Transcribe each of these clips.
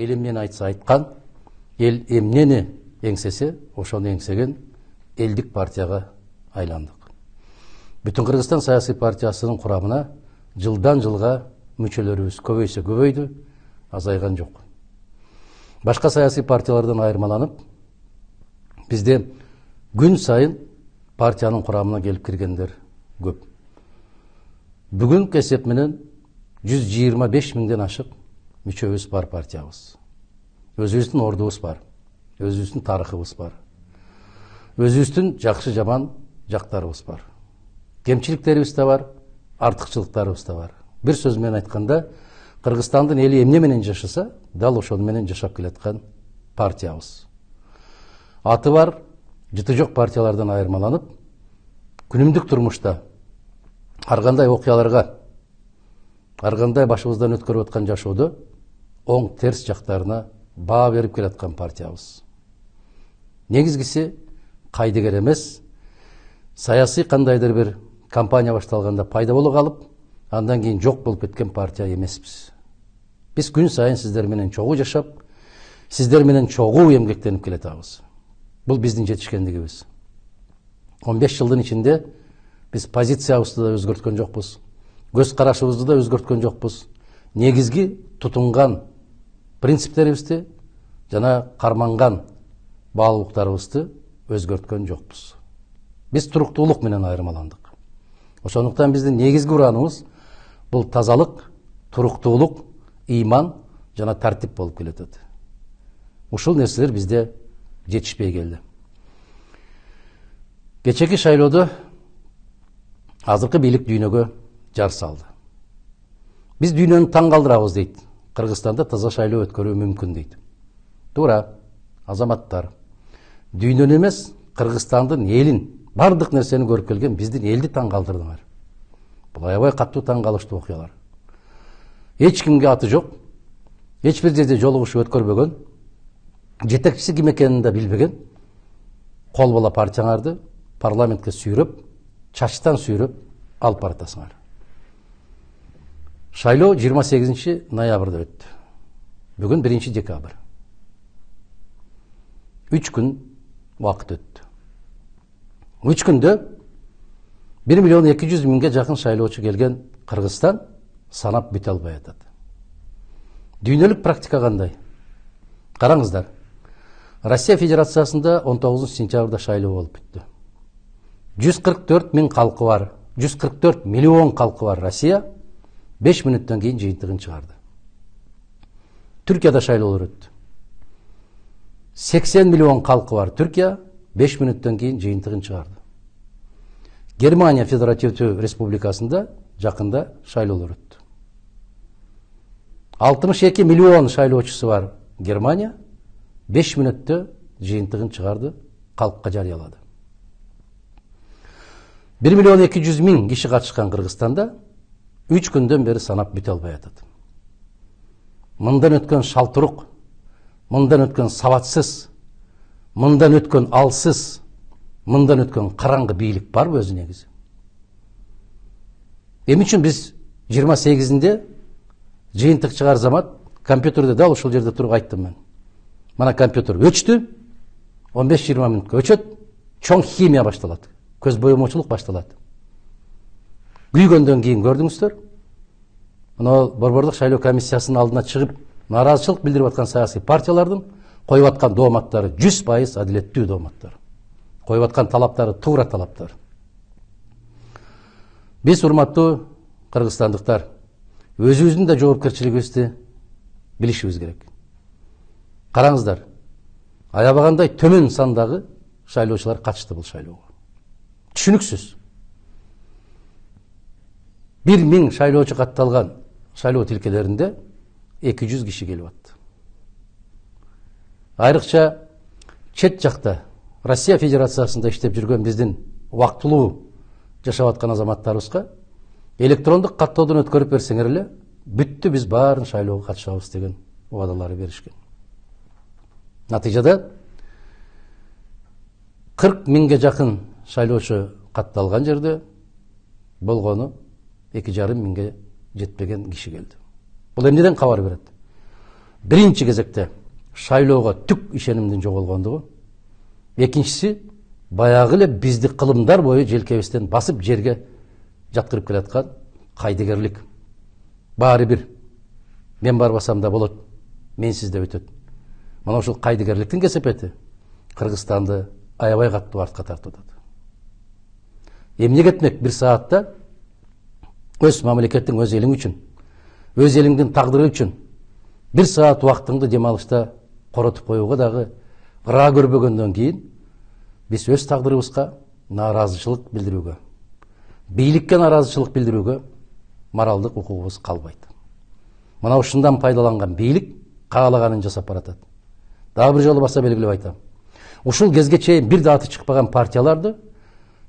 эл эмнени айтса айткан, эл эмнени эңсесе, ошону эңсеген элдик партияга айландык. Бүтүн Кыргызстан саясий партиясынын курамына жылдан жылга мүчөлөрүбүз көбөйсө көбөйдү, азайган жок. Башка саясий партиялардан айырмаланып, бизде күн сайын партиянын курамына келип киргендер көп. Бүгүнкү эсеп менен 125 миңден ашык мүчөбүз бар партиябыз. Өзүбүздүн ордубуз бар, өзүбүздүн тарыхыбыз бар, өзүбүздүн жакшы жаман жактарыбыз бар. Кемчиликтерибиз да бар, артыкчылыктарыбыз да бар. Бир сөз менен айтканда, Кыргызстандын эли эмне менен жашаса, дал ошону менен жашап келаткан партиябыз. Аты бар, жыты жок партиялардан айырмаланып, күнүмдүк турмушта ар кандай окуяларга, ар кандай башыбыздан өткөрүп аткан жашоодо оң терс жактарына баа берип келаткан партиябыз. Негизгиси кайдыгер эмес, саясий кандайдыр бир кампания башталганда пайда боло калып, андан кийин жок болуп кеткен партия эмеспиз. Биз күн сайын сиздер менен чогуу жашап, сиздер менен чогуу эмгектенип келатабыз. Бул биздин жетишкендигибиз. 15 жылдын ичинде биз позициябызды да өзгөрткөн жокпуз, көз карашыбызды да өзгөрткөн жокпуз. Негизги тутунган принциптерибизди жана карманган баалуулуктарыбызды өзгөрткөн жокпуз. Биз туруктуулук менен айырмаландык. Ошондуктан биздин негизги урааныбыз бул тазалык, туруктуулук, ыйман жана тартип болуп келатат. Ушул нерселер бизде жетишпей келди. Кечеки шайлоодо азыркы бийлик дүйнөгө жар салды. Биз дүйнөнү таң калтырабыз дейт. Кыргызстанда таза шайлоо өткөрүү мүмкүн дейт. Туура, азаматтар. Дүйнөнү эмес, Кыргызстандын элин, бардык нерсени көрүп келген биздин элди таң калтырдыңар. Бул аябай катуу таң калыштуу окуялар. Эч кимге аты жок, эч бир жерде жолугушуп өткөрбөгөн, жетекчиси ким экенин да билбеген, кол бала партияңарды парламентке сүйрөп, чачтан сүйрөп алып баратасыңар. Шайлоо 28 ноябрда өттү. Бүгүн 1 декабрь. 3 күн убакыт өттү. 3 күндө 1 миллион 200 миңге жакын шайлоочу келген Кыргызстан санап бүтө албай атат. Дүйнөлүк практика кандай? Караңыздар. Россия Федерациясында 19 сентябрда шайлоо болуп бүттү. 144 миң калкы бар, 144 миллион калкы бар Россия 5 мүнөттөн кийин жыйынтыгын чыгарды. Түркияда шайлоолор өттү. 80 миллион калкы бар Түркия 5 мүнөттөн кийин жыйынтыгын чыгарды. Германия Федеративдүү Республикасында жакында шайлоолор өттү. 62 миллион шайлоочусу бар Германия 5 мүнөттө жыйынтыгын чыгарды, калкка жарыялады. 1 миллион 200 миң киши катышкан Кыргызстанда 3 күндөн бери санап бүтө албай атат. Мындан өткөн шалтырук, мындан өткөн сабатсыз, мындан өткөн алсыз, мындан өткөн караңгы бийлик барбы өзү негизи? Эмне үчүн биз 28-inde жыйынтык чыгар замат компьютерде дал ушул жерде туруп айттым мен. Мана компьютер өчтү, 15-20 мүнөткө өчөт, чоң химия башталат, көз боемочулук башталат. Күйгөндөн кийин көрдүңүздөр, мына борбордук шайлоо комиссиясынын алдына чыгып нааразычылык билдирип аткан саясий партиялардын коюп аткан дооматтары 100% адилеттүү дооматтар. Коюп аткан талаптары туура талаптар. Биз урматтуу кыргызстандыктар, өзүбүздүн да жоопкерчилигибизди билишибиз керек. Караңыздар, аябагандай төмөн сандагы шайлоочулар катышты бул шайлоого. Түшүнүксүз. 1000 шайлоочу катталган шайлоо тилкелеринде 200 киши келип атты. Айрыкча чет жакта Россия Федерациясында иштеп жүргөн биздин убактылуу жашап аткан азаматтарыбызга электрондук каттоодон өткөрүп берсеңер эле, бүттү, биз баарын шайлоого катышабыз деген убадалары беришкен. Натыйжада 40 миңге жакын шайлоочу катталган жерде болгону 2,5 миңге жетпеген киши келди. Бул эмнеден кабар берет? биринчи кезекте шайлоого түк ишенимдин жоголгондугу, экинчиси баягы эле бизди кылымдар бою желкебизден басып жерге жаткырып келаткан кайдыгерлик. Баары бир мен барбасам да болот, менсиз да өтөт. Мына ушул кайдыгерликтин кесепети Кыргызстанды аябай катуу артка тартып атат. Эмне кетмек бир саатта өз мамлекеттин, өз элиң үчүн, өз элиңдин тагдыры үчүн бир саат убактыңды демалышта коротуп коюуга дагы ыра көрбөгөндөн кийин биз өз тагдырыбызга нааразычылык билдирүүгө, бийликке нааразычылык билдирүүгө моралдык укугубуз калбайт. Мына ушундан пайдаланган бийлик каалаганын жасап баратат. Дагы бир жолу баса белгилеп айтам. Ушул кезге чейин бир да аты чыкпаган партияларды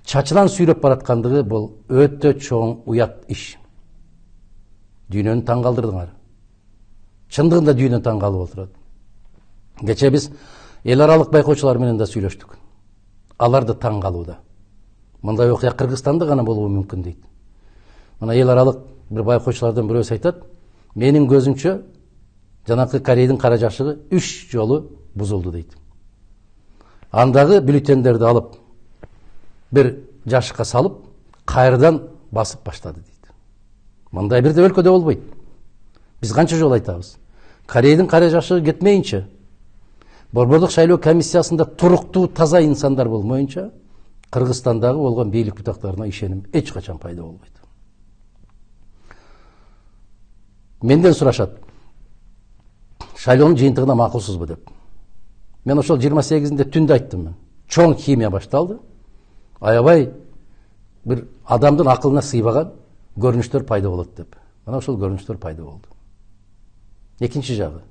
чачынан сүйрөп бараткандыгы бул өтө чоң уят иш. Дүйнөнү таң калтырдыңар. Чындыгында дүйнө таң калып отурат. Кече биз эл аралык байкоочулар менен да сүйлөштүк. Алар да таң калууда. Мындай окуя Кыргызстанда гана болушу мүмкүн дейт. Мына эл аралык бир байкоочулардан бирөөсү айтат, менин көзүмчө жанакы Корейдин кара жашыгы 3 жолу бузулду дейт. Андагы бюллетендерди алып, бир жашыкка салып, кайрадан басып баштады дейт. Мындай бир да өлкөдө болбойт. Биз канча жолу айтабыз. Корейдин кара жашыгы кетмейинче, Борбордук шайлоо комиссиясында туруктуу таза инсандар болмоюнча, Кыргызстандагы болгон бийлик бутактарына ишеним эч качан пайда болбойт. Менден сурашат, шайлоонун жыйынтыгына макулсузбу деп. Мен ошол 28-inde түндө айттым мен. Чоң химия башталды. Аябай бир адамдын акылына сыйбаган көрүнүштөр пайда болот деп. Мына ошол көрүнүштөр пайда болду. Экинчи жагы.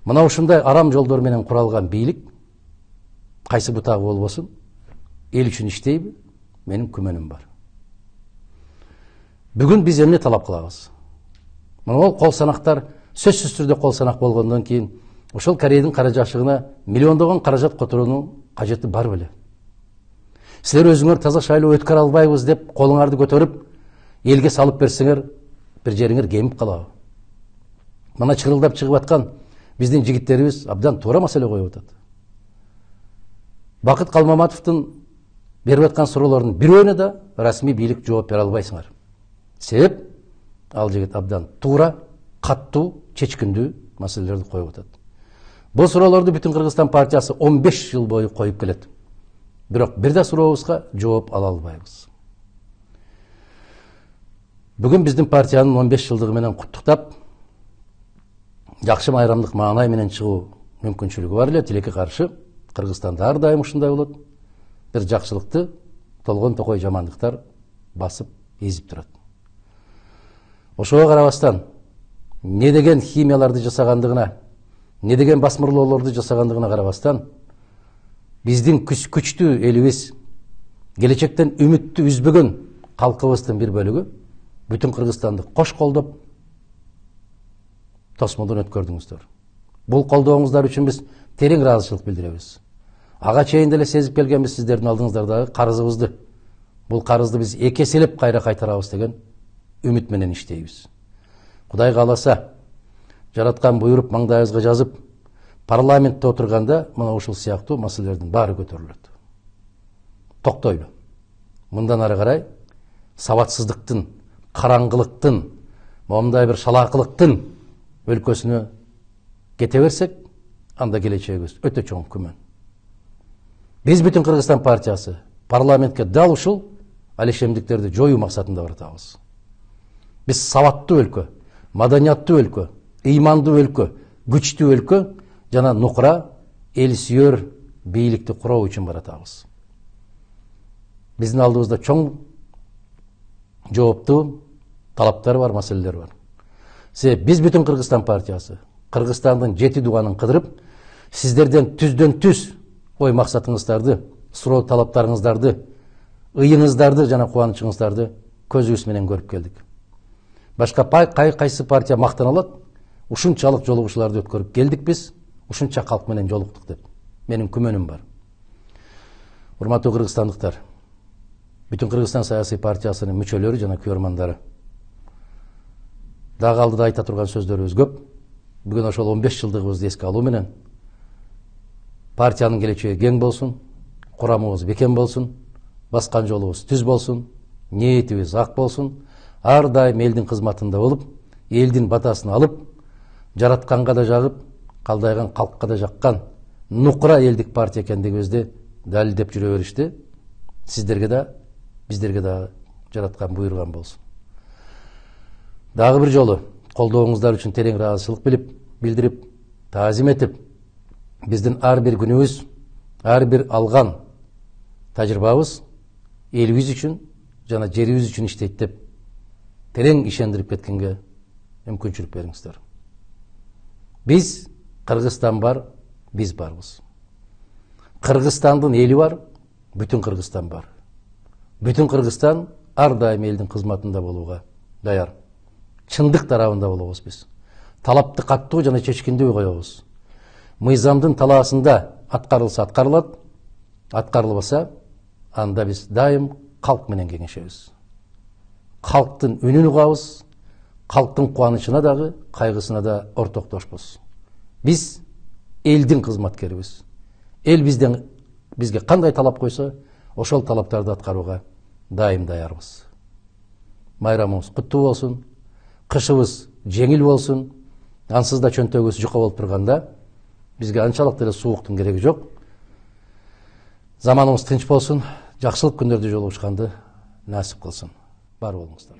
Мына ушундай арам жолдор менен куралган бийлик кайсы бутагы болбосун, эл үчүн иштейби? Менин күмөнүм бар. Бүгүн биз эмне талап кылабыз? Мына ол кол санактар сөзсүз түрдө кол санак болгондон кийин ошол Корейдин кара жашыгына миллиондогон каражат которуунун кажети бар беле? Силер өзүңөр таза шайлоо өткөрө албайбыз деп колуңарды көтөрүп элге салып берсеңер, бир жериңер кемип калабы? Мына чырылдап чыгып аткан биздин жигиттерибиз абдан туура маселе коюп атат. Бакыт Калмаматовдун берип аткан суроолордун бирөөүнө да расмий бийлик жооп бере албайсыңар. Себеп ал жигит абдан туура, каттуу, чечкиндүү маселелерди коюп атат. Бул суроолорду Бүтүн Кыргызстан партиясы 15 жыл бою коюп келет. Бирок бир да сурообузга жооп ала албайбыз. Бүгүн биздин партиянын 15 жылдыгы менен куттуктап, жакшы майрамдык маанай менен чыгуу мүмкүнчүлүгү бар эле, тилекке каршы Кыргызстанда ар дайым ушундай болот. Бир жакшылыкты толгон токой жамандыктар басып эзип турат. Ошого карабастан, не деген химияларды жасагандыгына, не деген басмырлоолорду жасагандыгына карабастан, биздин күчтүү элибиз, келечектен үмүттү үзбөгөн калкыбыздын бир бөлүгү Бүтүн Кыргызстанды кош колдоп тосмодон өткөрдүңүздөр. Бул колдооңуздар үчүн биз терең ыраазычылык билдиребиз. Ага чейин деле сезип келгенбиз сиздердин алдыңыздардагы карызыбызды. Бул карызды биз эки эселеп кайра кайтарабыз деген үмүт менен иштейбиз. Кудай кааласа, жараткан буйруп маңдайыбызга жазып, парламентте отурганда мына ушул сыяктуу маселелердин баары көтөрүлөт. Токтойлу. Мындан ары карай сабатсыздыктын, караңгылыктын, момундай бир шалаакылыктын өлкөсүнө кете берсек, анда келечегибиз өтө чоң күмөн. Биз Бүтүн Кыргызстан партиясы парламентке дал ушул алишемдиктерди жоюу максатында баратабыз. Биз сабаттуу өлкө, маданияттуу өлкө, ыймандуу өлкө, күчтүү өлкө жана нукура, эл сүйөр бийликти куруу үчүн баратабыз. Биздин алдыбызда чоң жооптуу талаптар бар, маселелер бар. Себеп биз Бүтүн Кыргызстан партиясы Кыргызстандын 7 дуганын кыдырып, сиздерден түздөн түз ой максатыңыздарды, суроо талаптарыңыздарды, ыйыңыздарды жана кубанычыңыздарды көзүбүз менен көрүп келдик. Башка кайсы партия мактана алат? Ушунчалык жолугушууларды өткөрүп келдик биз, ушунча калк менен жолуктук деп. Менин күмөнүм бар. Урматтуу кыргызстандыктар, Бүтүн Кыргызстан саясий партиясынын мүчөлөрү жана көрмандары. Дагы алдыда айта турган сөздөрүбүз көп. бүгін ошол 15 жылдыгыбызды эске алуу менен партиянын келечеги кең болсун, курамыбыз бекем болсун, баскан жолубуз түз болсун, ниетибиз ак болсун, ар дайым элдин кызматында болуп, элдин батасын алып, жаратканга да жагып, калдайган калкка да жаккан нукура элдик партия экендигибизди далилдеп жүрө беришти. Сиздерге да, биздерге да жараткан буйруган болсун. Дагы бир жолу колдооңуздар үчүн терең ыраазычылык билдирип, таазим этип, биздин ар бир күнүбүз, ар бир алган тажрыйбабыз элибиз үчүн жана жерибиз үчүн иштейт деп терең ишендирип кеткенге мүмкүнчүлүк бериңиздер. Биз Кыргызстан бар, биз барбыз. Кыргызстандын эли бар, бүтүн Кыргызстан бар. Бүтүн Кыргызстан ар дайым элдин кызматында болууга даяр. Чындык тарабында болобуз биз. Талапты каттуу жана чечкиндүү коебуз. Мыйзамдын талаасында аткарылса аткарылат, аткарылбаса анда биз дайым калк менен кеңешебиз. Калктын үнүн угабыз, калктын кубанычына дагы, кайгысына да ортоктошпуз. Биз элдин кызматкерибиз. Эл бизге кандай талап койсо, ошол талаптарды аткарууга дайым даярбыз. Майрамыбыз куттуу болсун, кышыбыз жеңил болсун. Ансыз да чөнтөгүбүз жука болуп турганда бизге анчалык деле сууктун кереги жок. Заманыбыз тынч болсун, жакшылык күндөрдү жолугушканды насип кылсын. Бар болуңуздар.